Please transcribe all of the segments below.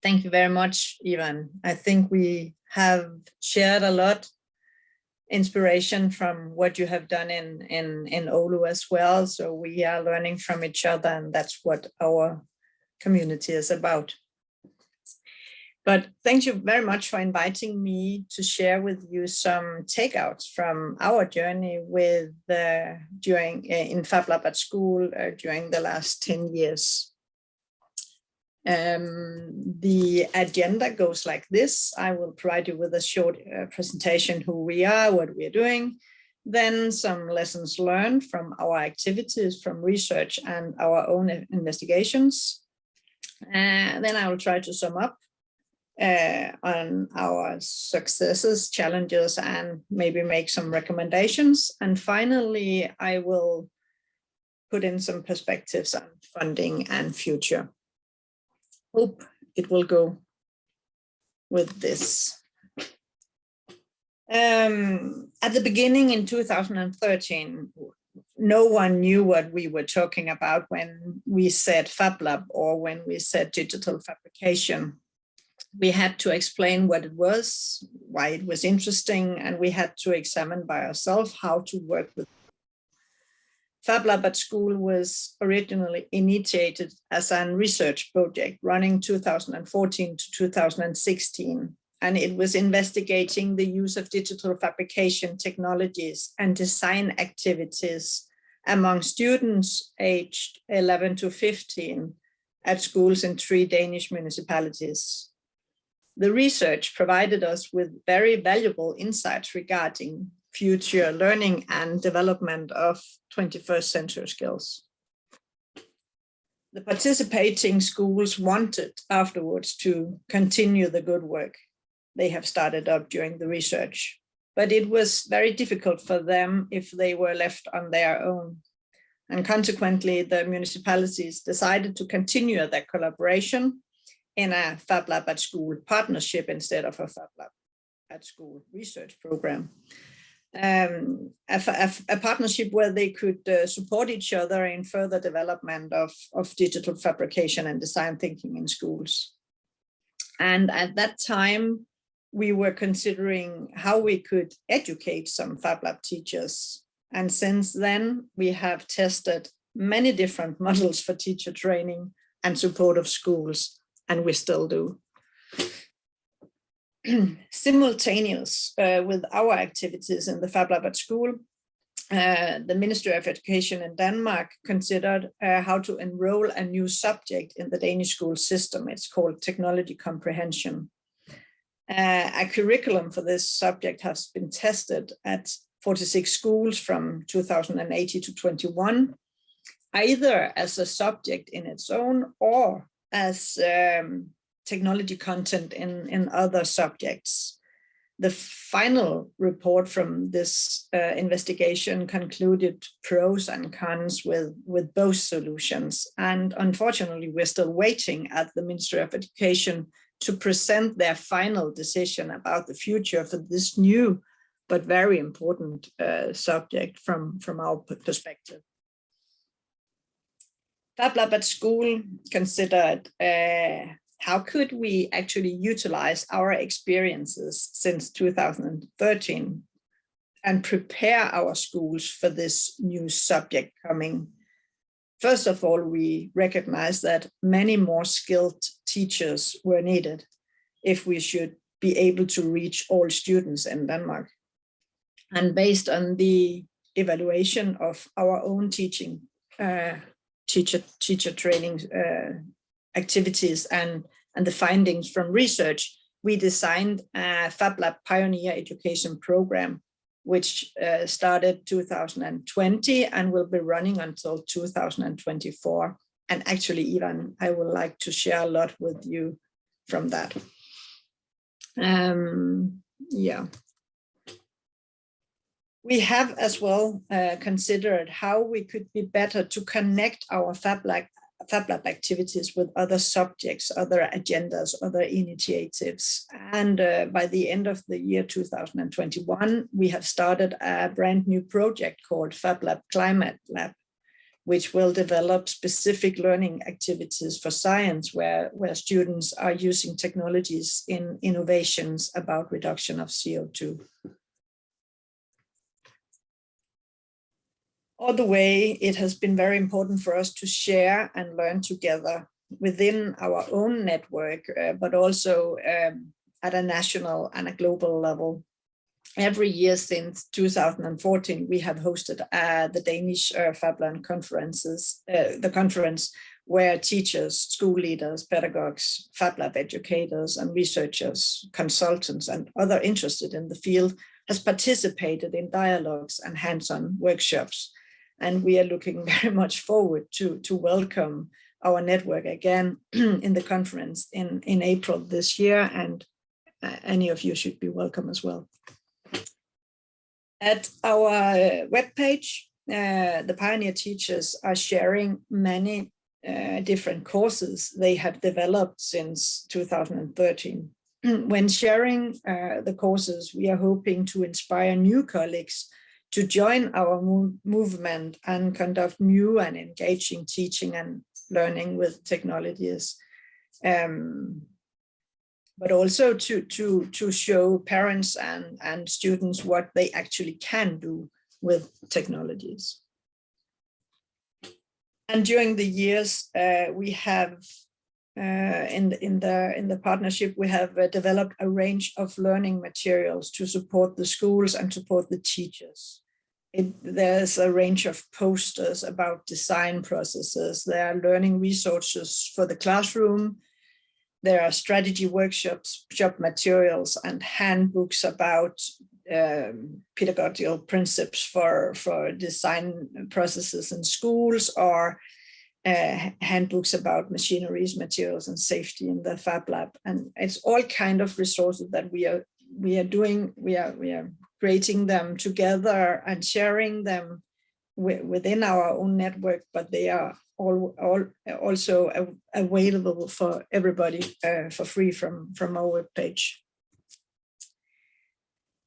Thank you very much, Ivan. I think we have shared a lot inspiration from what you have done in Oulu as well. So we are learning from each other, and that's what our community is about. But thank you very much for inviting me to share with you some takeouts from our journey with in FabLab at school during the last 10 years. The agenda goes like this. I will provide you with a short presentation, who we are, what we are doing, then some lessons learned from our activities, from research and our own investigations. Then I will try to sum up on our successes, challenges, and maybe make some recommendations. And finally, I will put in some perspectives on funding and future. Hope it will go with this. At the beginning in 2013, no one knew what we were talking about when we said FabLab or when we said digital fabrication. We had to explain what it was, why it was interesting, and we had to examine by ourselves how to work with it. FabLab at school was originally initiated as a research project running 2014 to 2016, and it was investigating the use of digital fabrication technologies and design activities among students aged 11 to 15 at schools in 3 Danish municipalities. The research provided us with very valuable insights regarding future learning and development of 21st century skills. The participating schools wanted afterwards to continue the good work they have started up during the research, but it was very difficult for them if they were left on their own. And consequently, the municipalities decided to continue their collaboration in a FabLab at school partnership instead of a FabLab at school research program. A partnership where they could support each other in further development of digital fabrication and design thinking in schools. And at that time, we were considering how we could educate some FabLab teachers. And since then, we have tested many different models for teacher training and support of schools, and we still do. Simultaneous with our activities in the FabLab at school, the Ministry of Education in Denmark considered how to enroll a new subject in the Danish school system. It's called technology comprehension. A curriculum for this subject has been tested at 46 schools from 2018 to 21, either as a subject in its own or as technology content in other subjects. The final report from this investigation concluded pros and cons with both solutions. And unfortunately, we're still waiting at the Ministry of Education to present their final decision about the future for this new but very important subject from our perspective. FabLab at school considered how could we actually utilize our experiences since 2013 and prepare our schools for this new subject coming. First of all, we recognize that many more skilled teachers were needed if we should be able to reach all students in Denmark. And based on the evaluation of our own teaching, teacher training activities and the findings from research, we designed a FabLab Pioneer Education Program, which started 2020 and will be running until 2024. And actually, Ivan, I would like to share a lot with you from that. Yeah. We have as well considered how we could be better to connect our FabLab activities with other subjects, other agendas, other initiatives. And by the end of the year 2021, we have started a brand new project called FabLab Climate Lab, which will develop specific learning activities for science where students are using technologies in innovations about reduction of CO2. All the way, it has been very important for us to share and learn together within our own network, but also at a national and a global level. Every year since 2014, we have hosted the Danish FabLab conferences, the conference where teachers, school leaders, pedagogues, FabLab educators and researchers, consultants and other interested in the field has participated in dialogues and hands-on workshops. And we are looking very much forward to welcome our network again in the conference in April this year, and any of you should be welcome as well. At our webpage, the pioneer teachers are sharing many different courses they have developed since 2013. When sharing the courses, we are hoping to inspire new colleagues to join our movement and conduct new and engaging teaching and learning with technologies. But also to show parents and students what they actually can do with technologies. And during the years, we have in the partnership, we have developed a range of learning materials to support the schools and support the teachers. There's a range of posters about design processes. There are learning resources for the classroom. There are strategy workshops, job materials, and handbooks about pedagogical principles for design processes in schools, or handbooks about machineries, materials, and safety in the Fab Lab. And it's all kind of resources that we are creating them together and sharing them within our own network, but they are all also available for everybody for free from our webpage.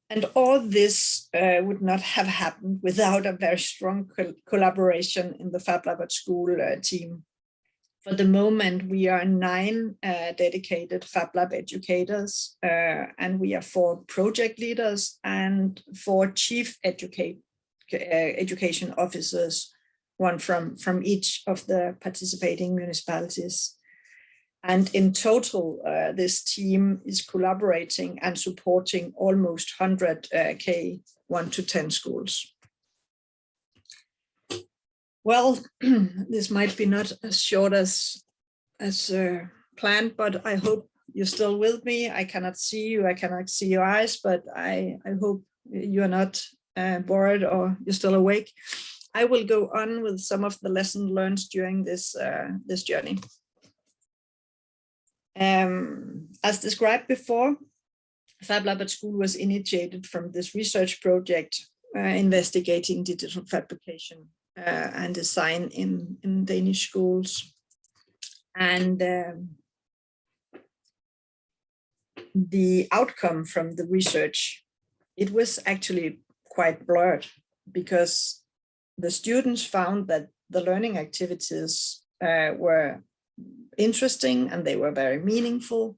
And all this would not have happened without a very strong collaboration in the Fab Lab at School team. For the moment, we are 9 dedicated Fab Lab educators, and we are 4 project leaders and 4 chief education officers, one from each of the participating municipalities. And in total, this team is collaborating and supporting almost 100 K 1 to 10 schools. Well, this might be not as short as planned, but I hope you're still with me. I cannot see you, I cannot see your eyes, but I hope you are not bored or you're still awake. I will go on with some of the lessons learned during this journey. As described before, Fab Lab at School was initiated from this research project investigating digital fabrication and design in Danish schools. And the outcome from the research, it was actually quite blurred, because the students found that the learning activities were interesting and they were very meaningful,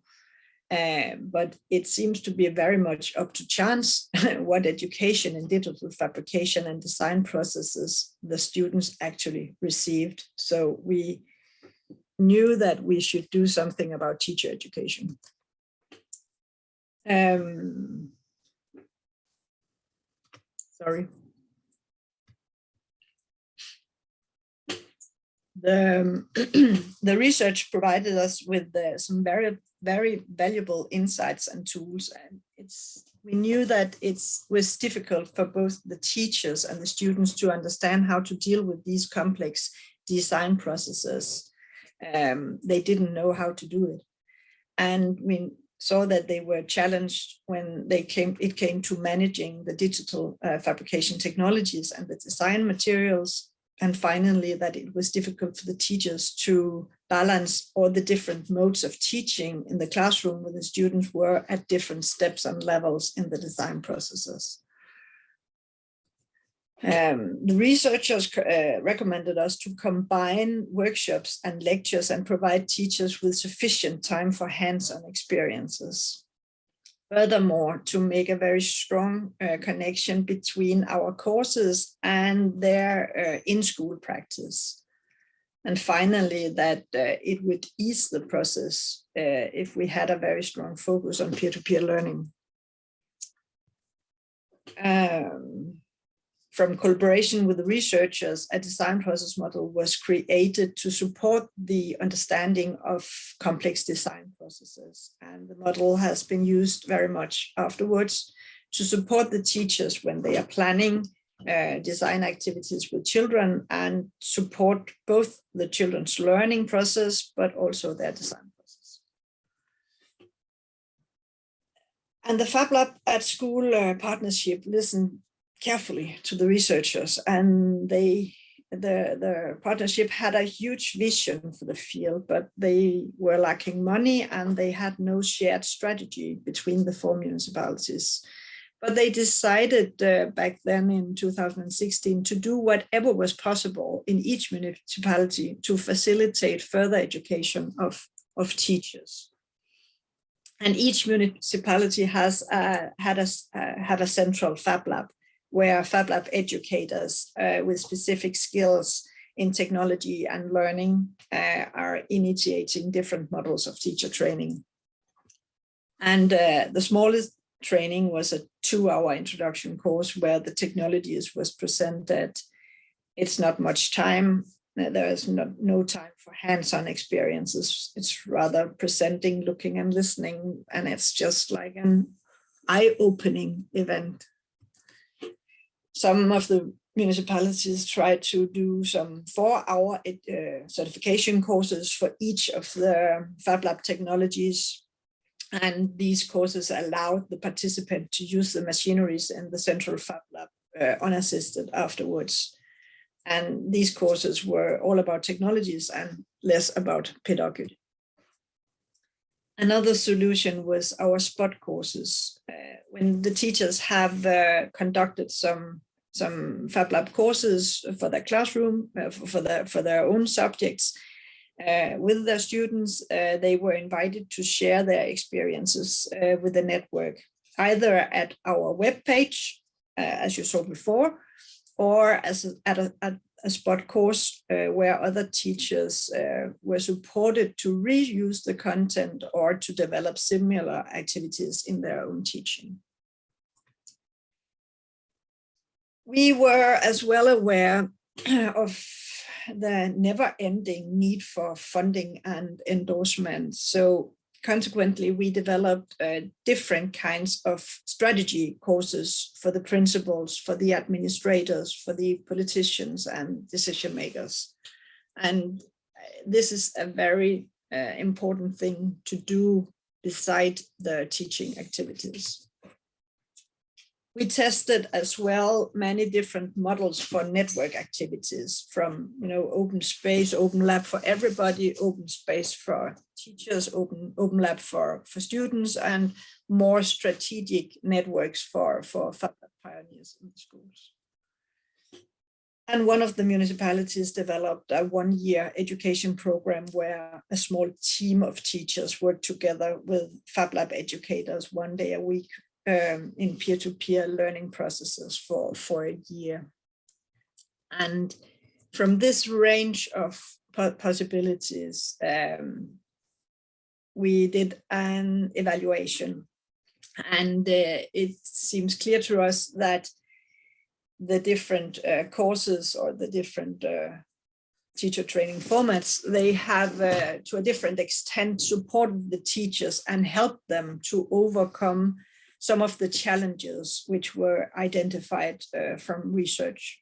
but it seems to be very much up to chance what education in digital fabrication and design processes the students actually received. So we knew that we should do something about teacher education. Sorry. The research provided us with some very valuable insights and tools, and we knew that it was difficult for both the teachers and the students to understand how to deal with these complex design processes. They didn't know how to do it, and we saw that they were challenged when it came to managing the digital fabrication technologies and the design materials. And finally, that it was difficult for the teachers to balance all the different modes of teaching in the classroom when the students were at different steps and levels in the design processes. The researchers recommended us to combine workshops and lectures and provide teachers with sufficient time for hands-on experiences. Furthermore, to make a very strong connection between our courses and their in-school practice. And finally, that it would ease the process if we had a very strong focus on peer-to-peer learning. From collaboration with the researchers, a design process model was created to support the understanding of complex design processes. And the model has been used very much afterwards to support the teachers when they are planning design activities with children and support both the children's learning process, but also their design process. And the Fab Lab at School partnership listened carefully to the researchers, and the partnership had a huge vision for the field, but they were lacking money and they had no shared strategy between the 4 municipalities. But they decided back then in 2016 to do whatever was possible in each municipality to facilitate further education of teachers. And each municipality has had a central Fab Lab, where Fab Lab educators with specific skills in technology and learning are initiating different models of teacher training. And the smallest training was a 2-hour introduction course where the technologies was presented. It's not much time. There is no time for hands-on experiences. It's rather presenting, looking and listening, and it's just like an eye-opening event. Some of the municipalities try to do some 4-hour certification courses for each of the Fab Lab technologies. And these courses allowed the participant to use the machineries in the central Fab Lab unassisted afterwards. And these courses were all about technologies and less about pedagogy. Another solution was our spot courses. When the teachers have conducted some Fab Lab courses for their classroom, for their own subjects, with their students, they were invited to share their experiences with the network, either at our webpage, as you saw before, or at a spot course where other teachers were supported to reuse the content or to develop similar activities in their own teaching. We were as well aware of the never-ending need for funding and endorsement. So consequently, we developed different kinds of strategy courses for the principals, for the administrators, for the politicians and decision makers. And this is a very important thing to do beside the teaching activities. We tested as well many different models for network activities, from open space, open lab for everybody, open space for teachers, open lab for students, and more strategic networks for Fab Lab pioneers in the schools. And one of the municipalities developed a 1-year education program where a small team of teachers worked together with Fab Lab educators 1 day a week in peer-to-peer learning processes for a year. And from this range of possibilities, we did an evaluation, and it seems clear to us that the different courses or the different teacher training formats, they have to a different extent supported the teachers and helped them to overcome some of the challenges which were identified from research.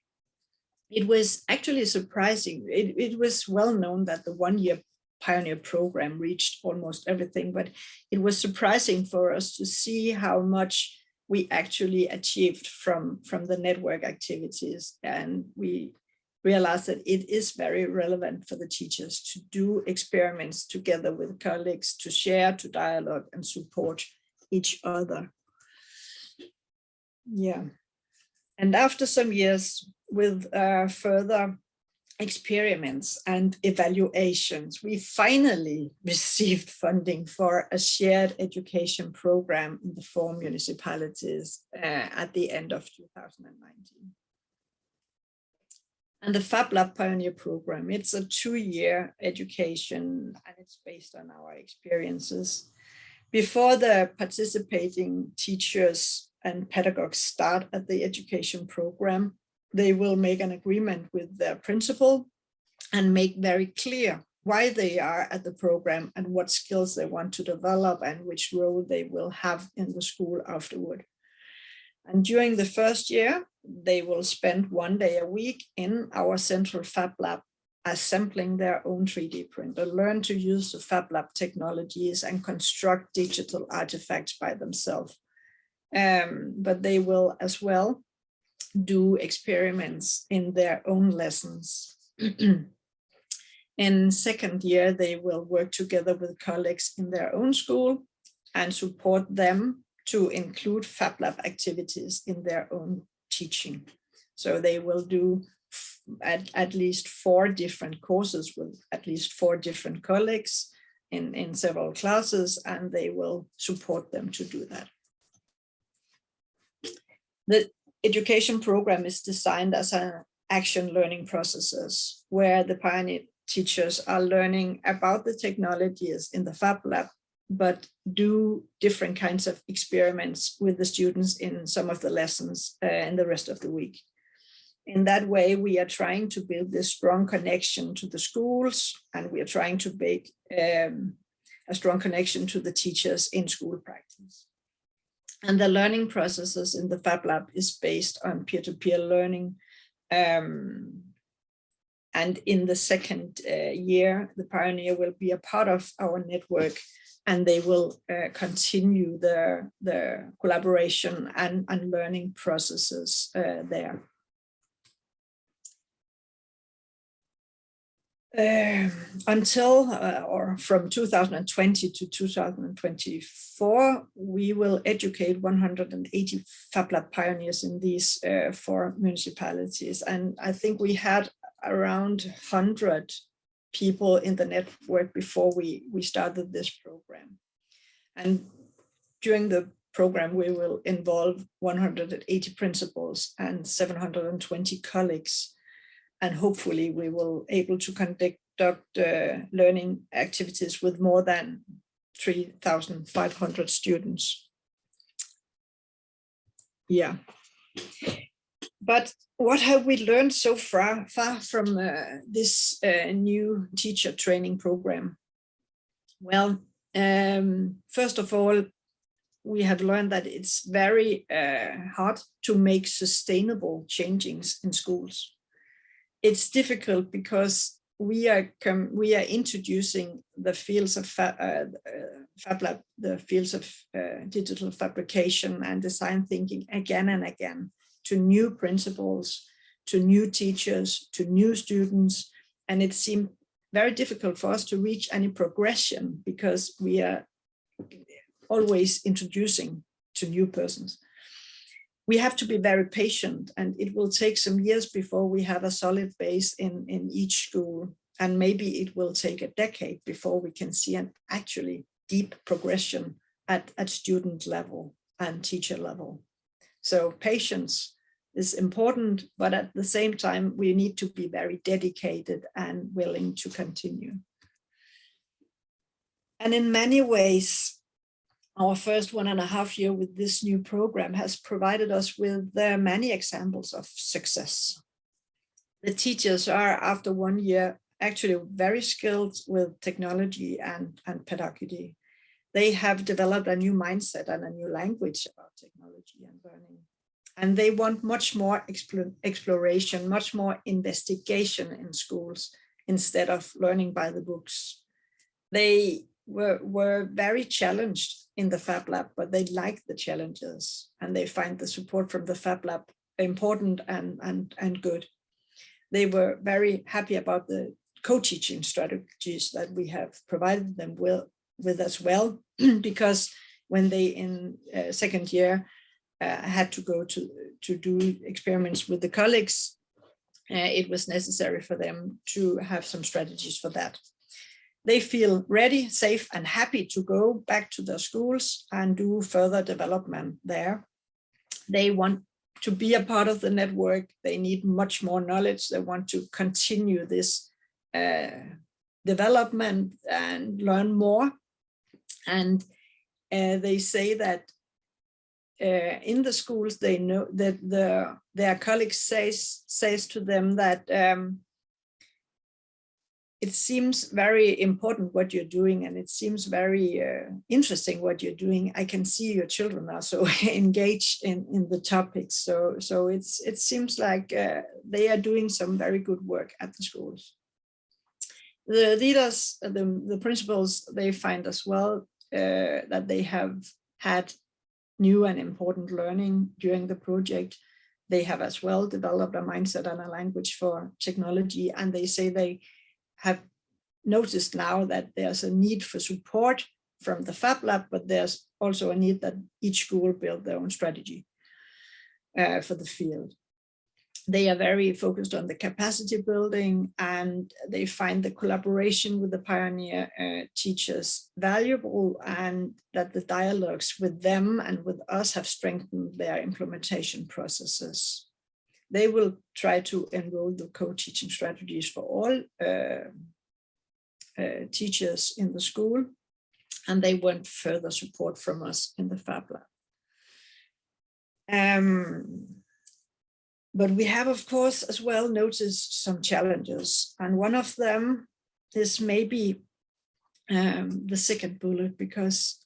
It was actually surprising. It was well known that the 1-year pioneer program reached almost everything, but it was surprising for us to see how much we actually achieved from the network activities. And we realized that it is very relevant for the teachers to do experiments together with colleagues, to share, to dialogue and support each other. Yeah. And after some years with further experiments and evaluations, we finally received funding for a shared education program in the 4 municipalities at the end of 2019. And the FabLab Pioneer Program, it's a 2-year education and it's based on our experiences. Before the participating teachers and pedagogues start at the education program, they will make an agreement with their principal and make very clear why they are at the program and what skills they want to develop and which role they will have in the school afterward. And during the first year, they will spend 1 day a week in our central Fab Lab assembling their own 3D printer, learn to use the Fab Lab technologies and construct digital artifacts by themselves. But they will as well do experiments in their own lessons. In second year, they will work together with colleagues in their own school and support them to include FabLab activities in their own teaching. So they will do at least 4 different courses with at least 4 different colleagues in several classes, and they will support them to do that. The education program is designed as an action learning processes where the pioneer teachers are learning about the technologies in the Fab Lab, but do different kinds of experiments with the students in some of the lessons in the rest of the week. In that way, we are trying to build this strong connection to the schools, and we are trying to make a strong connection to the teachers in school practice. And the learning processes in the Fab Lab is based on peer-to-peer learning. And in the second year, the Pioneer will be a part of our network, and they will continue the collaboration and learning processes there. Until or from 2020 to 2024, we will educate 180 FabLab pioneers in these 4 municipalities. And I think we had around 100 people in the network before we started this program. And during the program, we will involve 180 principals and 720 colleagues. And hopefully we will able to conduct learning activities with more than 3,500 students. Yeah. But what have we learned so far from this new teacher training program? Well, first of all, we have learned that it's very hard to make sustainable changes in schools. It's difficult because we are introducing the fields of FabLab, the fields of digital fabrication and design thinking again and again to new principals, to new teachers, to new students. And it seemed very difficult for us to reach any progression because we are always introducing to new persons. We have to be very patient, and it will take some years before we have a solid base in each school. And maybe it will take a decade before we can see an actually deep progression at student level and teacher level. So patience is important, but at the same time, we need to be very dedicated and willing to continue. And in many ways, our first 1.5 years with this new program has provided us with many examples of success. The teachers are, after 1 year, actually very skilled with technology and pedagogy. They have developed a new mindset and a new language about technology and learning. And they want much more exploration, much more investigation in schools instead of learning by the books. They were very challenged in the Fab Lab, but they like the challenges and they find the support from the Fab Lab important and good. They were very happy about the co-teaching strategies that we have provided them with as well, because when they in second year had to go to do experiments with the colleagues, it was necessary for them to have some strategies for that. They feel ready, safe, and happy to go back to their schools and do further development there. They want to be a part of the network. They need much more knowledge. They want to continue this development and learn more. And they say that in the schools, they know that their colleagues says to them that it seems very important what you're doing, and it seems very interesting what you're doing. I can see your children are so engaged in the topics. So it seems like they are doing some very good work at the schools. The leaders, the principals, they find as well that they have had new and important learning during the project. They have as well developed a mindset and a language for technology, and they say they have noticed now that there's a need for support from the Fab Lab, but there's also a need that each school build their own strategy for the field. They are very focused on the capacity building, and they find the collaboration with the pioneer teachers valuable, and that the dialogues with them and with us have strengthened their implementation processes. They will try to enroll the co-teaching strategies for all teachers in the school, and they want further support from us in the Fab Lab. But we have, of course, as well noticed some challenges, and one of them is maybe the second bullet, because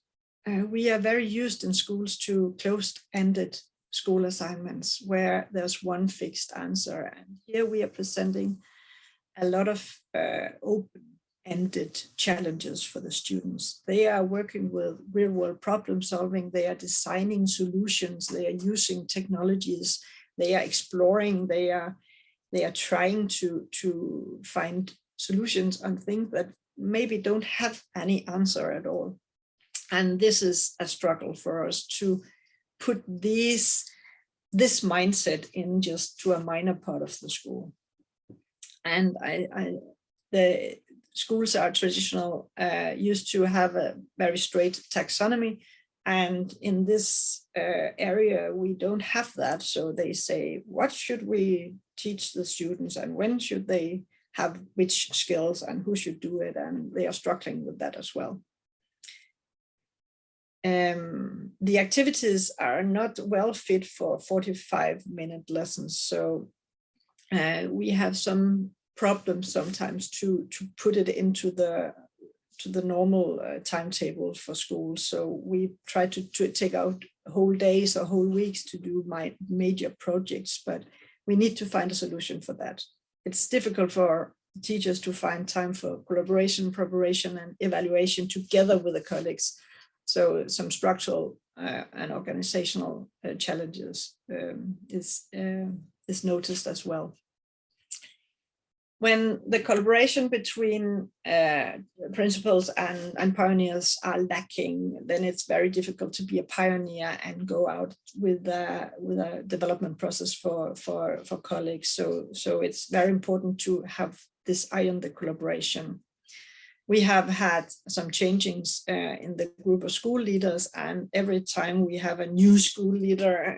we are very used in schools to closed-ended school assignments where there's one fixed answer. And here we are presenting a lot of open-ended challenges for the students. They are working with real-world problem solving. They are designing solutions. They are using technologies. They are exploring. They are trying to find solutions on things that maybe don't have any answer at all. And this is a struggle for us to put this mindset in just to a minor part of the school. And the schools are traditional, used to have a very straight taxonomy. And in this area, we don't have that. So they say, what should we teach the students, and when should they have which skills, and who should do it? And they are struggling with that as well. The activities are not well fit for 45-minute lessons. So we have some problems sometimes to put it into the normal timetable for schools. So we try to take out whole days or whole weeks to do my major projects, but we need to find a solution for that. It's difficult for teachers to find time for collaboration, preparation, and evaluation together with the colleagues. So some structural and organizational challenges is noticed as well. When the collaboration between principals and pioneers are lacking, then it's very difficult to be a pioneer and go out with a development process for colleagues. So it's very important to have this eye on the collaboration. We have had some changes in the group of school leaders, and every time we have a new school leader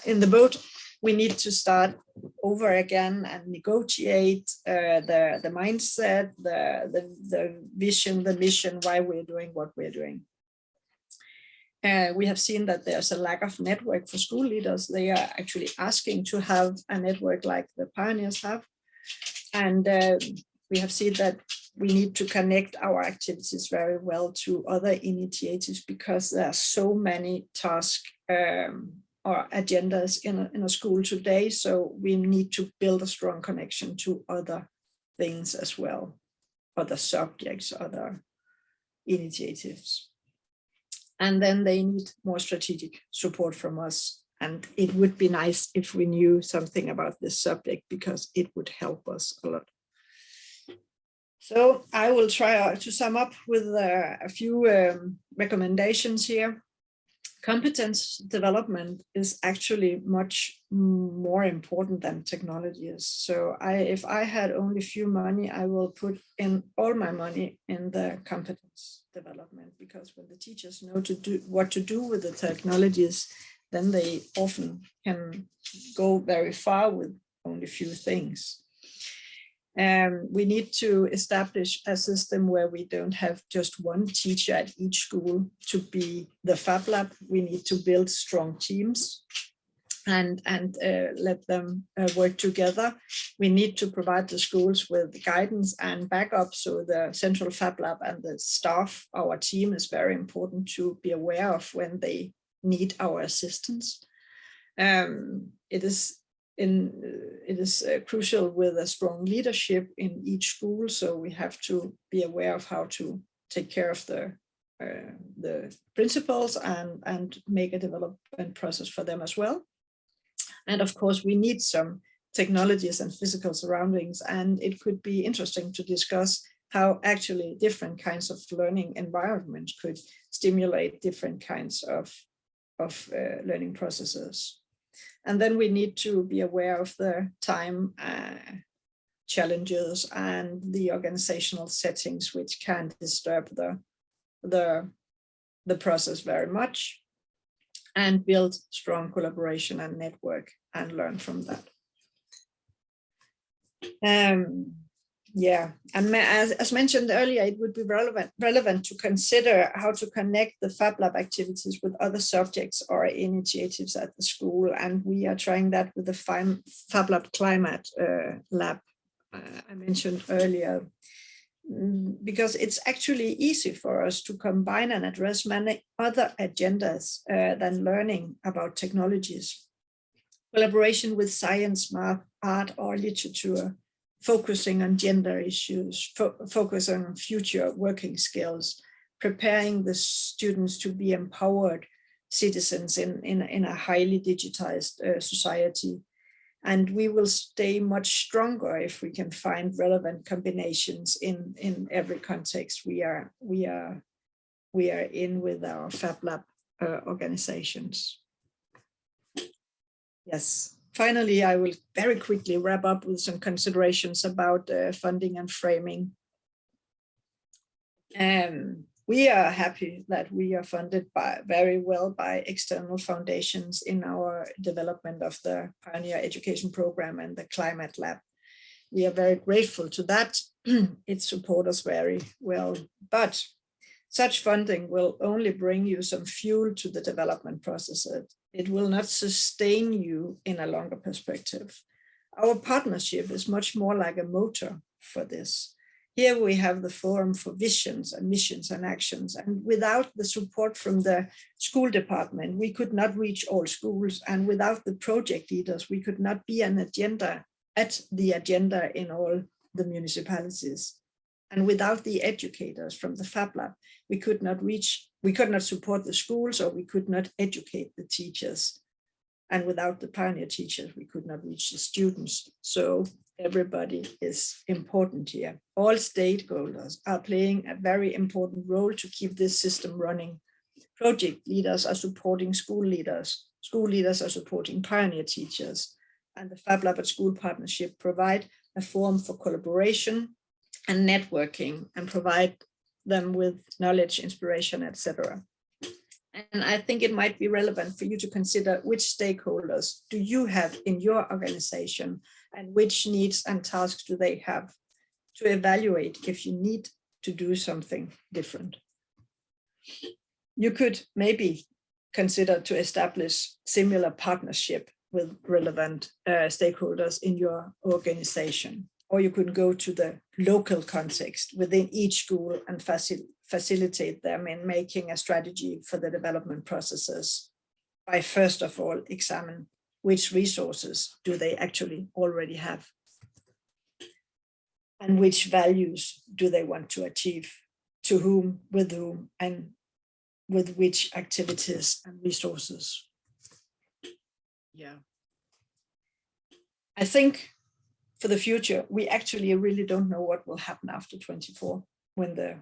in the boat, we need to start over again and negotiate the mindset, the vision, the mission, why we're doing what we're doing. We have seen that there's a lack of network for school leaders. They are actually asking to have a network like the pioneers have. And we have seen that we need to connect our activities very well to other initiatives, because there are so many tasks or agendas in a school today. So we need to build a strong connection to other things as well, other subjects, other initiatives. And then they need more strategic support from us. And it would be nice if we knew something about this subject, because it would help us a lot. So I will try to sum up with a few recommendations here. Competence development is actually much more important than technology is. So if I had only few money, I will put in all my money in the competence development, because when the teachers know what to do with the technologies, then they often can go very far with only few things. We need to establish a system where we don't have just one teacher at each school to be the Fab Lab. We need to build strong teams and let them work together. We need to provide the schools with guidance and backup. So the central Fab Lab and the staff, our team, is very important to be aware of when they need our assistance. It is crucial with a strong leadership in each school. So we have to be aware of how to take care of the principals and make a development process for them as well. And of course, we need some technologies and physical surroundings. And it could be interesting to discuss how actually different kinds of learning environments could stimulate different kinds of learning processes. And then we need to be aware of the time challenges and the organizational settings, which can disturb the process very much, and build strong collaboration and network and learn from that. Yeah, and as mentioned earlier, it would be relevant to consider how to connect the Fab Lab activities with other subjects or initiatives at the school. And we are trying that with the Fab Lab Climate Lab I mentioned earlier, because it's actually easy for us to combine and address many other agendas than learning about technologies. Collaboration with science, math, art, or literature, focusing on gender issues, focusing on future working skills, preparing the students to be empowered citizens in a highly digitized society. And we will stay much stronger if we can find relevant combinations in every context we are in with our Fab Lab organizations. Yes. Finally, I will very quickly wrap up with some considerations about funding and framing. We are happy that we are funded very well by external foundations in our development of the Pioneer Education Program and the Climate Lab. We are very grateful to that. It supports us very well, but such funding will only bring you some fuel to the development process. It will not sustain you in a longer perspective. Our partnership is much more like a motor for this. Here we have the forum for visions and missions and actions. And without the support from the school department, we could not reach all schools. And without the project leaders, we could not be at the agenda in all the municipalities. And without the educators from the Fab Lab, we could not support the schools, or we could not educate the teachers. And without the pioneer teachers, we could not reach the students. So everybody is important here. All stakeholders are playing a very important role to keep this system running. Project leaders are supporting school leaders are supporting pioneer teachers, and the Fab Lab at School partnership provide a forum for collaboration and networking and provide them with knowledge, inspiration, etc. And I think it might be relevant for you to consider which stakeholders do you have in your organization, and which needs and tasks do they have, to evaluate if you need to do something different. You could maybe consider to establish similar partnership with relevant stakeholders in your organization. Or you could go to the local context within each school and facilitate them in making a strategy for the development processes by first of all examine which resources do they actually already have, and which values do they want to achieve, to whom, and with which activities and resources. Yeah, I think for the future, we actually really don't know what will happen after 24 when the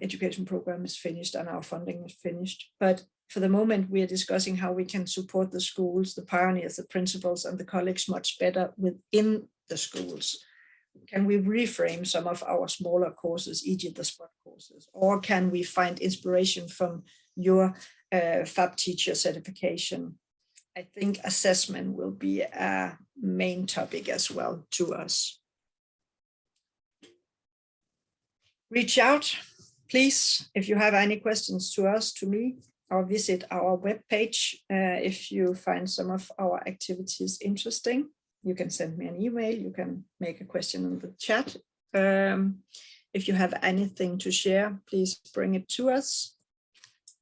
education program is finished and our funding is finished. But for the moment, we are discussing how we can support the schools, the pioneers, the principals, and the colleagues much better within the schools. Can we reframe some of our smaller courses, e.g. the spot courses, or can we find inspiration from your FAB teacher certification? I think assessment will be a main topic as well to us. Reach out, please, if you have any questions to us, to me, or visit our webpage. If you find some of our activities interesting, you can send me an email, you can make a question in the chat. If you have anything to share, please bring it to us.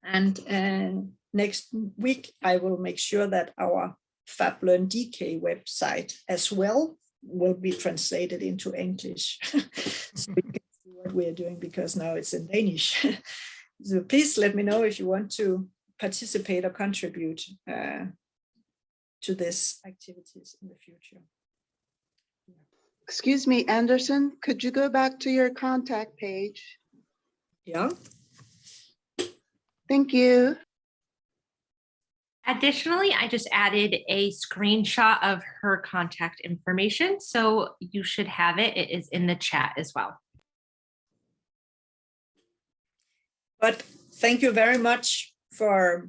And next week, I will make sure that our FabLearnDK website as well will be translated into English. So you can see what we're doing, because now it's in Danish. So please let me know if you want to participate or contribute to this activities in the future. Excuse me, Andersen, could you go back to your contact page? Yeah. Thank you. Additionally, I just added a screenshot of her contact information, so you should have it. It is in the chat as well. But thank you very much for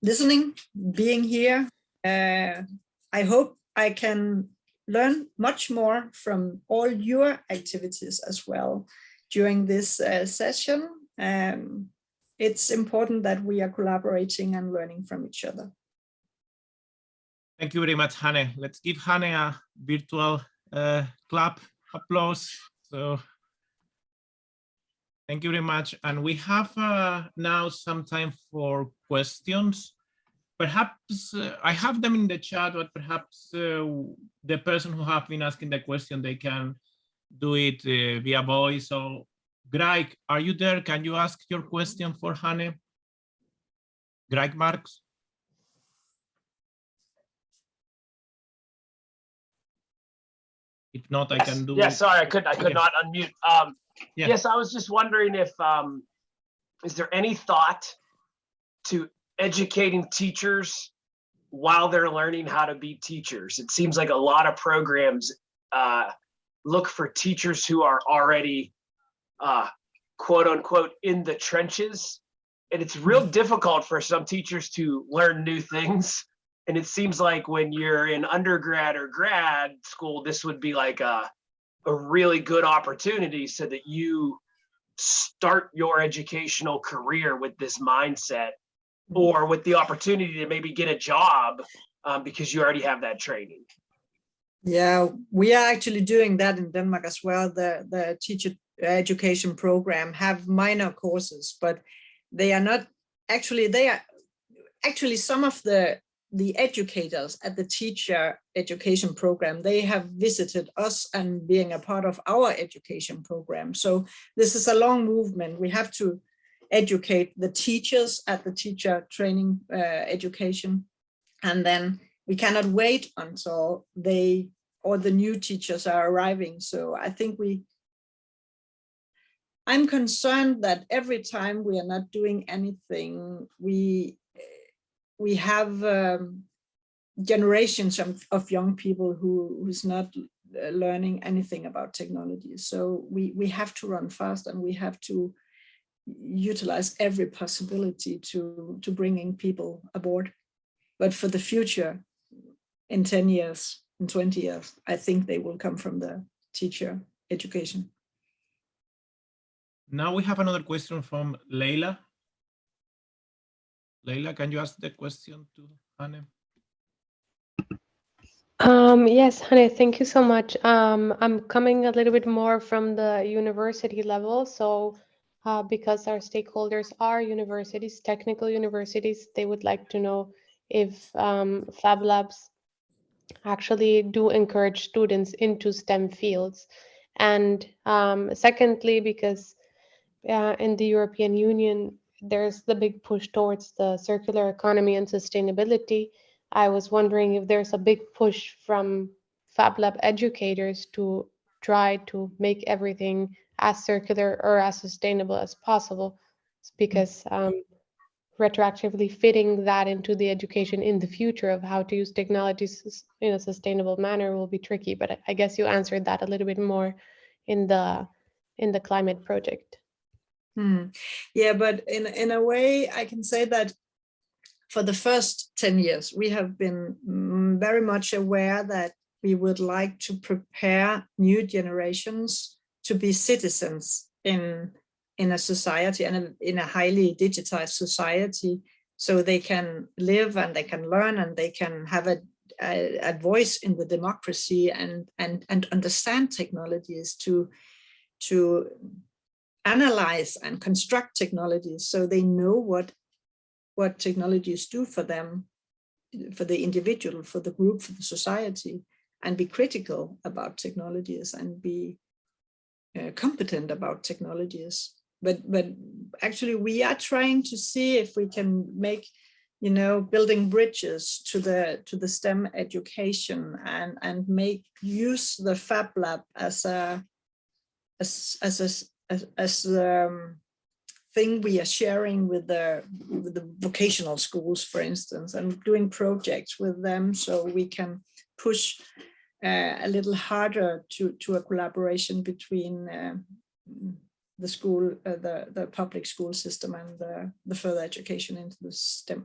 listening, being here. I hope I can learn much more from all your activities as well during this session. It's important that we are collaborating and learning from each other. Thank you very much, Hanne. Let's give Hanne a virtual clap, applause. So thank you very much. And we have now some time for questions. Perhaps I have them in the chat, but perhaps the person who have been asking the question, they can do it via voice. So Greg, are you there? Can you ask your question for Hanne? Greg Marks? If not, I can do it. Yeah, sorry, I could not unmute. Yeah. Yes, I was just wondering if, is there any thought to educating teachers while they're learning how to be teachers? It seems like a lot of programs look for teachers who are already quote unquote in the trenches, and it's real difficult for some teachers to learn new things. And it seems like when you're in undergrad or grad school, this would be like a really good opportunity so that you start your educational career with this mindset, or with the opportunity to maybe get a job because you already have that training. Yeah, we are actually doing that in Denmark as well. The teacher education program have minor courses, but they are not actually, they are actually some of the educators at the teacher education program, they have visited us and being a part of our education program. So this is a long movement. We have to educate the teachers at the teacher training education, and then we cannot wait until they or the new teachers are arriving. So I think I'm concerned that every time we are not doing anything, we have generations of young people who's not learning anything about technology. So we have to run fast, and we have to utilize every possibility to bringing people aboard. But for the future, in 10 years, in 20 years, I think they will come from the teacher education. Now we have another question from Leila. Leila, can you ask the question to Hanne? Yes, Hanne, thank you so much. I'm coming a little bit more from the university level. So because our stakeholders are universities, technical universities, they would like to know if Fab Labs actually do encourage students into STEM fields. And secondly, because in the European Union, there's the big push towards the circular economy and sustainability. I was wondering if there's a big push from Fab Lab educators to try to make everything as circular or as sustainable as possible. It's because retroactively fitting that into the education in the future of how to use technologies in a sustainable manner will be tricky. But I guess you answered that a little bit more in the climate project. Yeah, but in a way, I can say that for the first 10 years, we have been very much aware that we would like to prepare new generations to be citizens in a society and in a highly digitized society, so they can live and they can learn and they can have a voice in the democracy and understand technologies to analyze and construct technologies, so they know what technologies do for them, for the individual, for the group, for the society, and be critical about technologies and be competent about technologies. But actually we are trying to see if we can make, building bridges to the STEM education and make use the Fab Lab as a thing we are sharing with the vocational schools, for instance, and doing projects with them, so we can push a little harder to a collaboration between the school, the public school system, and the further education into the STEM.